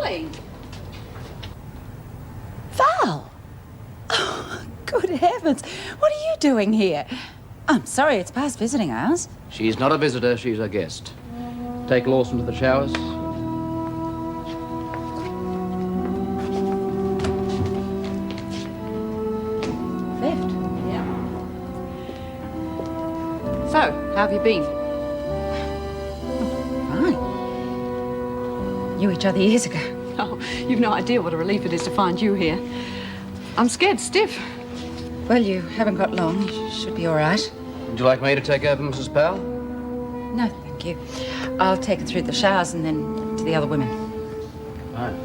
darling. Val! Oh, good heavens. What are you doing here? I'm sorry, it's past visiting hours. She's not a visitor, she's a guest. Take Lawson to the showers. Left? Yeah. So, how have you been? Fine. Knew each other years ago. Oh, you've no idea what a relief it is to find you here. I'm scared stiff. Well, you haven't got long. You should be all right. Would you like me to take over, Mrs. Powell? No, thank you. I'll take her through the showers and then to the other women. Fine.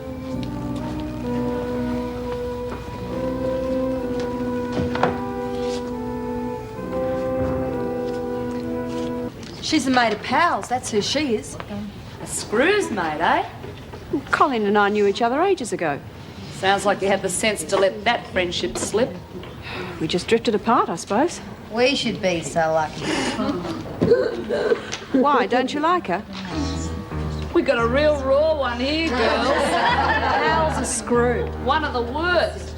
She's a mate of Powell's, that's who she is. A screws mate, eh? Colin and I knew each other ages ago. Sounds like you had the sense to let that friendship slip. We just drifted apart, I suppose. We should be so lucky. Why, don't you like her? We got a real raw one here, girls. Powell's a screw. One of the worst.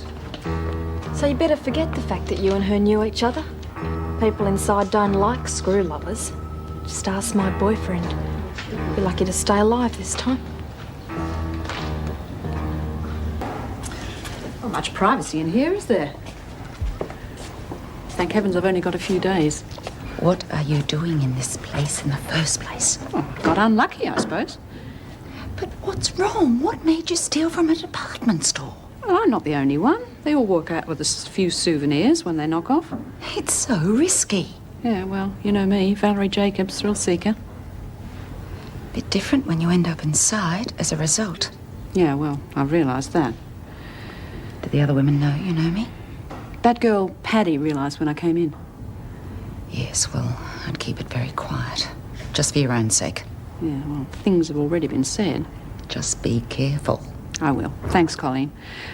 So you better forget the fact that you and her knew each other. People inside don't like screw lovers. Just ask my boyfriend. Be lucky to stay alive this time. Not much privacy in here, is there? Thank heavens I've only got a few days. What are you doing in this place in the first place? Oh, got unlucky, I suppose. But what's wrong? What made you steal from a department store? Well, I'm not the only one. They all walk out with a few souvenirs when they knock off. It's so risky. Yeah, well, you know me, Valerie Jacobs, thrill seeker. Bit different when you end up inside as a result. Yeah, well, I've realised that. Do the other women know you know me? That girl, Paddy, realised when I came in. Yes, well, I'd keep it very quiet. Just for your own sake. Yeah, well, things have already been said. Just be careful. I will. Thanks, Colleen.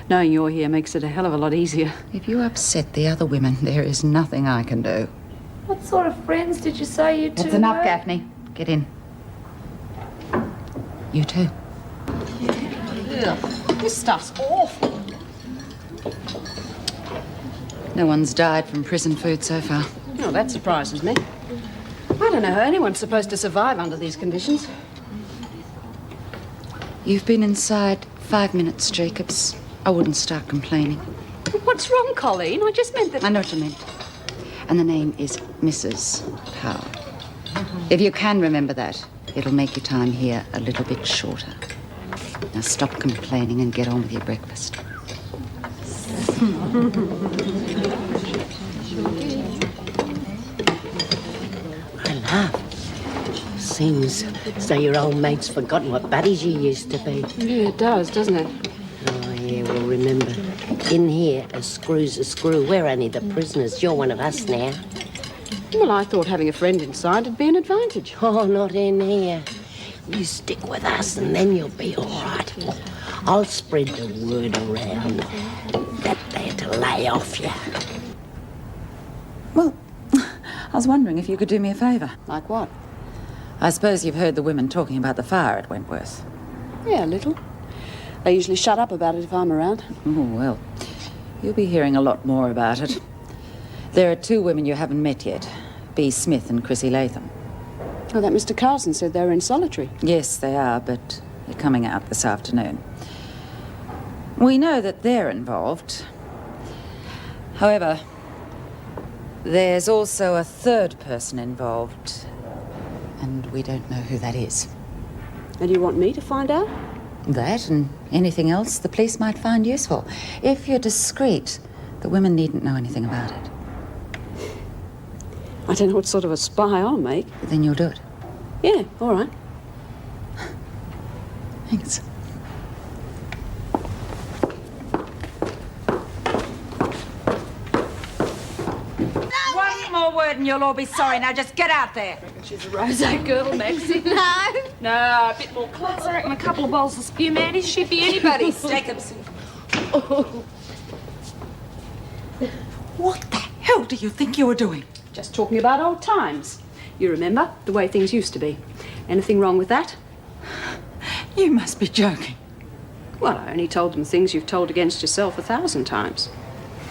Knowing you're here makes it a hell of a lot easier. If you upset the other women, there is nothing I can do. What sort of friends did you say you two That's enough, were? Gaffney. Get in. You too. This stuff's awful. No one's died from prison food so far. Oh, that surprises me. I don't know how anyone's supposed to survive under these conditions. You've been inside 5 minutes, Jacobs. I wouldn't start complaining. What's wrong, Colleen? I just meant that... I know what you meant. And the name is Mrs. Powell. If you can remember that, it'll make your time here a little bit shorter. Now stop complaining and get on with your breakfast. I laugh. Seems as though your old mate's forgotten what buddies you used to be. Yeah, it does, doesn't it? Oh, yeah, well, remember, in here, a screw's a screw. We're only the prisoners. You're one of us now. Well, I thought having a friend inside would be an advantage. Oh, not in here. You stick with us and then you'll be all right. I'll spread the word around that they're to lay off you. Well, I was wondering if you could do me a favour. Like what? I suppose you've heard the women talking about the fire at Wentworth. Yeah, a little. They usually shut up about it if I'm around. Oh, well, you'll be hearing a lot more about it. There are 2 women you haven't met yet, B. Smith and Chrissy Latham. Oh, that Mr. Carlson said they were in solitary. Yes, they are, but they're coming out this afternoon. We know that they're involved. However, there's also a 3rd person involved, and we don't know who that is. And you want me to find out? That and anything else the police might find useful. If you're discreet, the women needn't know anything about it. I don't know what sort of a spy I'll make. Then you'll do it. Yeah, all right. Thanks. One more word and you'll all be sorry. Now just get out there. She's a rosé girl, Maxie. No, a bit more class. I reckon a couple of bowls of spumante, she'd be anybody's. Jacobs. What the hell do you think you were doing? Just talking about old times. You remember the way things used to be. Anything wrong with that? You must be joking. Well, I only told them things you've told against yourself 1,000 times.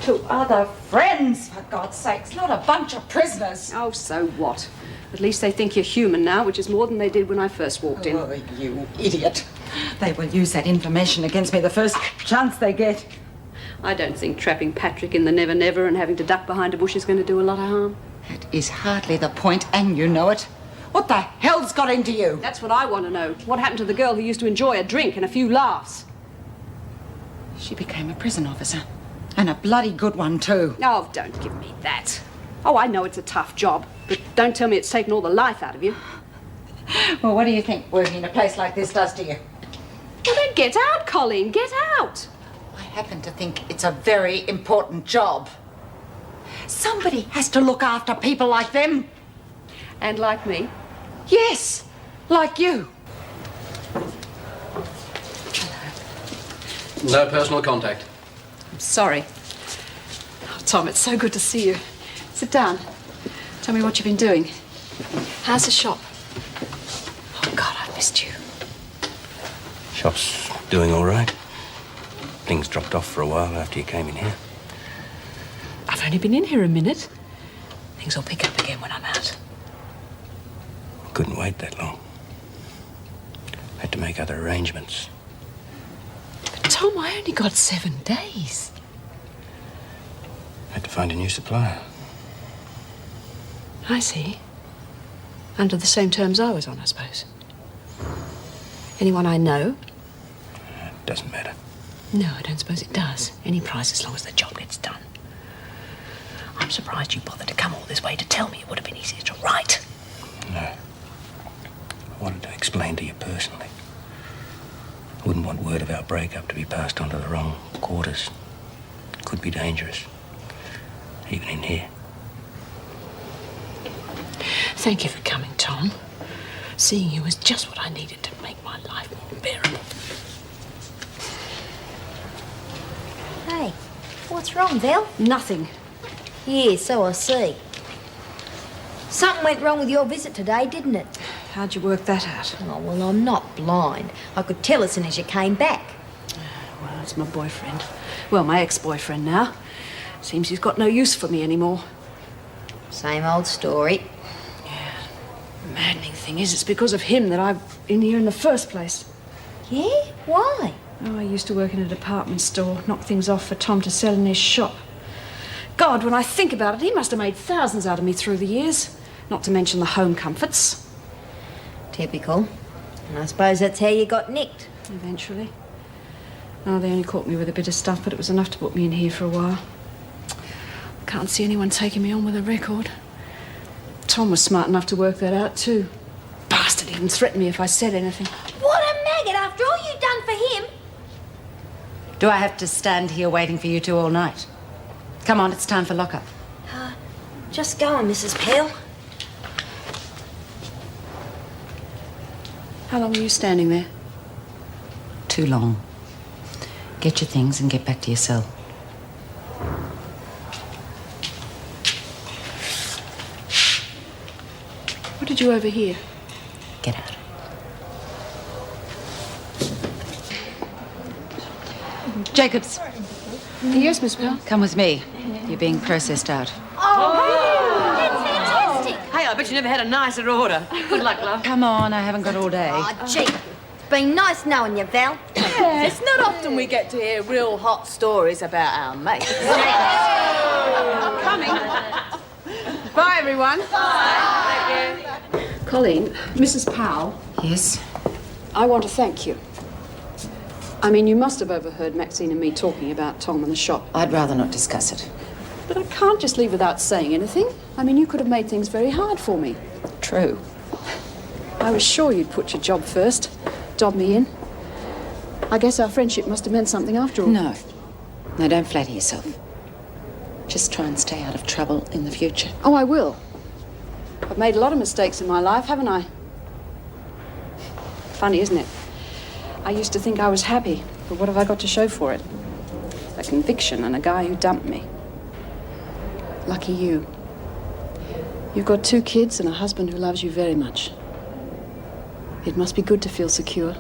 To other friends, for God's sakes, not a bunch of prisoners. Oh, so what? At least they think you're human now, which is more than they did when I first walked in. Oh, you idiot. They will use that information against me the first chance they get. I don't think trapping Patrick in the Never Never and having to duck behind a bush is going to do a lot of harm. That is hardly the point, and you know it. What the hell's got into you? That's what I want to know. What happened to the girl who used to enjoy a drink and a few laughs? She became a prison officer. And a bloody good one, too. Oh, don't give me that. Oh, I know it's a tough job, but don't tell me it's taken all the life out of you. Well, what do you think working in a place like this does to you? Well, then get out, Colleen, get out. I happen to think it's a very important job. Somebody has to look after people like them. And like me. Yes, like you. No personal contact. I'm sorry. Oh, Tom, it's so good to see you. Sit down. Tell me what you've been doing. How's the shop? Oh, God, I've missed you. Shop's doing all right. Things dropped off for a while after you came in here. I've only been in here a minute. Things will pick up again when I'm out. Couldn't wait that long. Had to make other arrangements. But, Tom, I only got 7 days. Had to find a new supplier. I see. Under the same terms I was on, I suppose. Anyone I know? Doesn't matter. No, I don't suppose it does. Any price as long as the job gets done. I'm surprised you bothered to come all this way to tell me. It would have been easier to write. No. I wanted to explain to you personally. I wouldn't want word of our breakup to be passed on to the wrong quarters. Could be dangerous. Even in here. Thank you for coming, Tom. Seeing you was just what I needed to make my life more bearable. Hey, what's wrong, Val? Nothing. Yeah, so I see. Something went wrong with your visit today, didn't it? How'd you work that out? Oh, well, I'm not blind. I could tell as soon as you came back. Well, it's my boyfriend. Well, my ex-boyfriend now. Seems he's got no use for me anymore. Same old story. The maddening thing is, it's because of him that I'm in here in the first place. Yeah? Why? Oh, I used to work in a department store, knock things off for Tom to sell in his shop. God, when I think about it, he must have made thousands out of me through the years. Not to mention the home comforts. Typical. And I suppose that's how you got nicked. Eventually. Oh, they only caught me with a bit of stuff, but it was enough to put me in here for a while. Can't see anyone taking me on with a record. Tom was smart enough to work that out, too. Bastard even threatened me if I said anything. What a maggot after all you've done for him. Do I have to stand here waiting for you two all night? Come on, it's time for lockup. Just going, Mrs. Pell. How long were you standing there? Too long. Get your things and get back to your cell. What did you overhear? Get out. Jacobs, Yes, Miss Pell. come with me. You're being processed out. Fantastic. Hey, I bet you never had a nicer order. Good luck, love. Come on, I haven't got all day. Oh, gee. It's been nice knowing you, Val. Yeah, it's not often we get to hear real hot stories about our mates. I'm coming. Bye, everyone. Colleen, Mrs. Powell, Yes? I want to thank you. I mean, you must have overheard Maxine and me talking about Tom and the shop. I'd rather not discuss it. But I can't just leave without saying anything. I mean, you could have made things very hard for me. True. I was sure you'd put your job first, dob me in. I guess our friendship must have meant something after all. No. No, don't flatter yourself. Just try and stay out of trouble in the future. Oh, I will. I've made a lot of mistakes in my life, haven't I? Funny, isn't it? I used to think I was happy, but what have I got to show for it? A conviction and a guy who dumped me. Lucky you. You've got 2 kids and a husband who loves you very much. It must be good to feel secure.